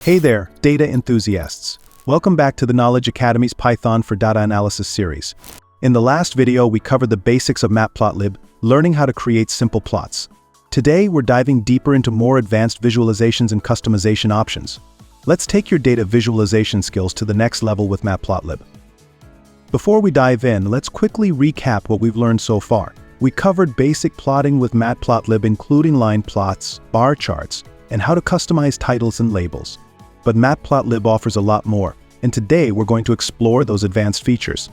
Hey there, data enthusiasts. Welcome back to the Knowledge Academy's Python for Data Analysis series. In the last video, we covered the basics of Matplotlib, learning how to create simple plots. Today, we're diving deeper into more advanced visualizations and customization options. Let's take your data visualization skills to the next level with Matplotlib. Before we dive in, let's quickly recap what we've learned so far. We covered basic plotting with Matplotlib, including line plots, bar charts, and how to customize titles and labels. But Matplotlib offers a lot more, and today we're going to explore those advanced features.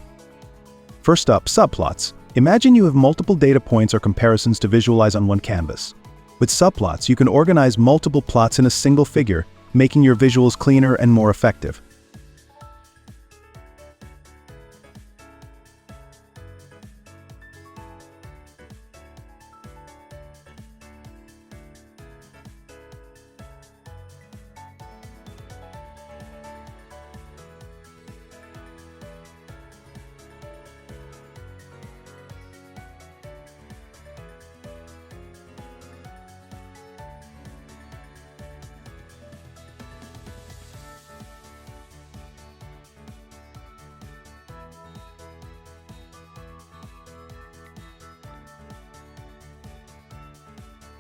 First up, subplots. Imagine you have multiple data points or comparisons to visualize on one canvas. With subplots, you can organize multiple plots in a single figure, making your visuals cleaner and more effective.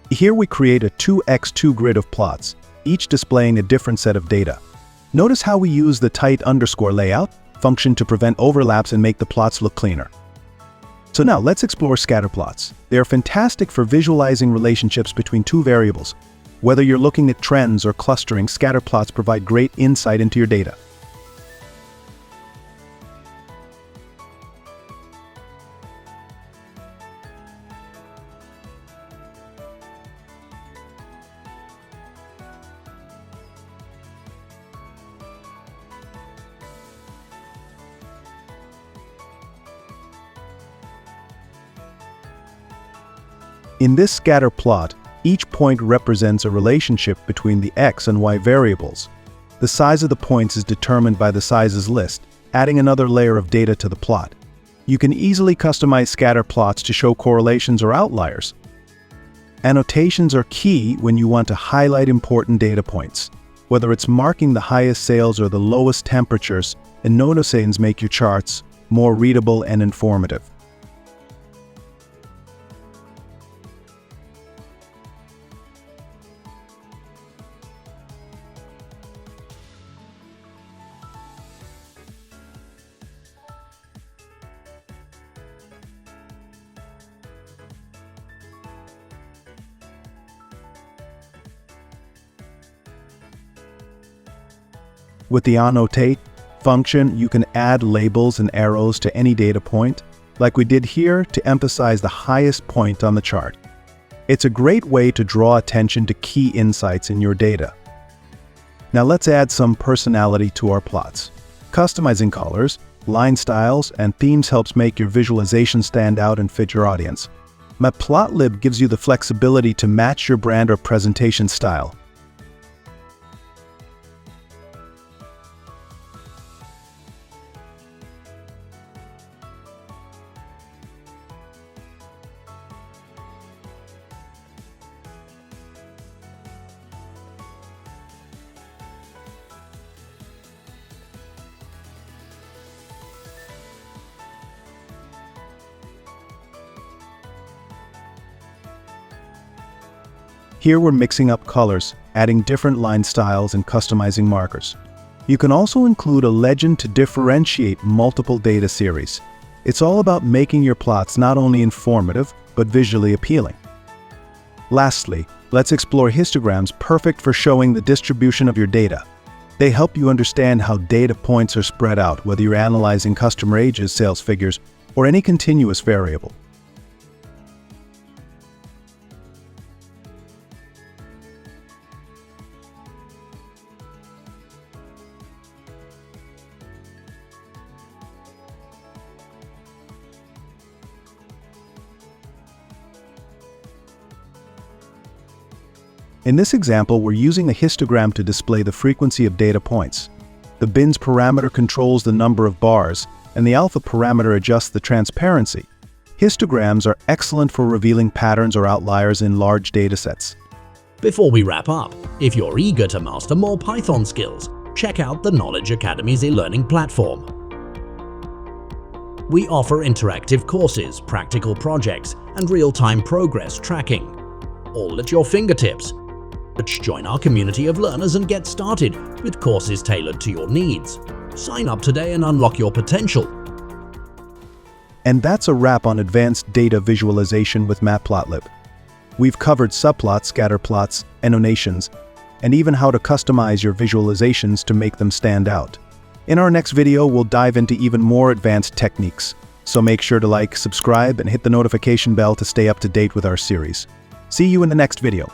Here we create a 2x2 grid of plots, each displaying a different set of data. Notice how we use the tight underscore layout function to prevent overlaps and make the plots look cleaner. So now let's explore scatter plots. They are fantastic for visualizing relationships between two variables. Whether you're looking at trends or clustering, scatter plots provide great insight into your data. In this scatter plot, each point represents a relationship between the x and y variables. The size of the points is determined by the sizes list, adding another layer of data to the plot. You can easily customize scatter plots to show correlations or outliers. Annotations are key when you want to highlight important data points. Whether it's marking the highest sales or the lowest temperatures, Annotations make your charts more readable and informative. With the Annotate function, you can add labels and arrows to any data point, like we did here, to emphasize the highest point on the chart. It's a great way to draw attention to key insights in your data. Now let's add some personality to our plots. Customizing colors, line styles, and themes helps make your visualization stand out and fit your audience. Matplotlib gives you the flexibility to match your brand or presentation style. Here we're mixing up colors, adding different line styles and customizing markers. You can also include a legend to differentiate multiple data series. It's all about making your plots not only informative, but visually appealing. Lastly, let's explore histograms, perfect for showing the distribution of your data. They help you understand how data points are spread out, whether you're analyzing customer ages, sales figures, or any continuous variable. In this example, we're using a histogram to display the frequency of data points. The bins parameter controls the number of bars, and the alpha parameter adjusts the transparency. Histograms are excellent for revealing patterns or outliers in large datasets. Before we wrap up, if you're eager to master more Python skills, check out the Knowledge Academy's e-learning platform. We offer interactive courses, practical projects, and real-time progress tracking, all at your fingertips. Join our community of learners and get started with courses tailored to your needs. Sign up today and unlock your potential. And that's a wrap on advanced data visualization with Matplotlib. We've covered subplots, scatter plots, annotations, and even how to customize your visualizations to make them stand out. In our next video, we'll dive into even more advanced techniques. So make sure to like, subscribe, and hit the notification bell to stay up to date with our series. See you in the next video.